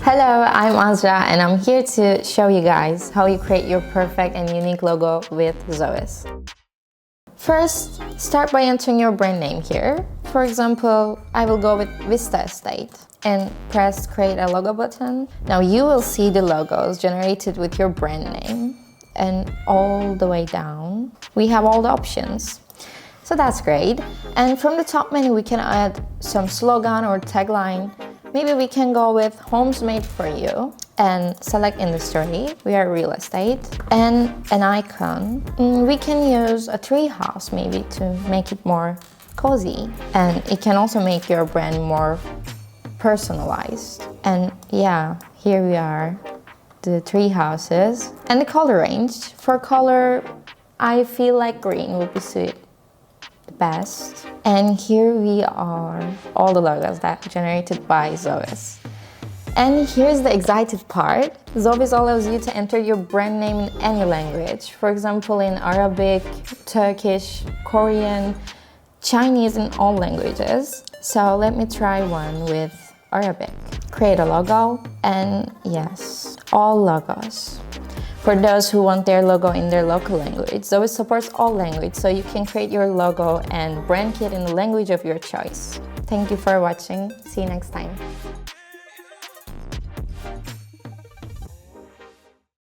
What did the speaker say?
Hello, I'm Azra and I'm here to show you guys how you create your perfect and unique logo with Zoviz. First, start by entering your brand name here. For example, I will go with Vista Estate and press create a logo button. Now you will see the logos generated with your brand name, and all the way down we have all the options. So that's great. And from the top menu we can add some slogan or tagline. Maybe we can go with homes made for you and select industry. We are real estate and an icon. We can use a tree house maybe to make it more cozy, and it can also make your brand more personalized. And yeah, here we are, the tree houses. And the color range. For color, I feel like green would be suit the best. And here we are, all the logos that are generated by Zoviz. And here's the excited part. Zoviz allows you to enter your brand name in any language. For example, in Arabic, Turkish, Korean, Chinese, in all languages. So let me try one with Arabic. Create a logo, and yes, all logos. For those who want their logo in their local language, Zoviz supports all languages, so you can create your logo and brand kit in the language of your choice. Thank you for watching. See you next time.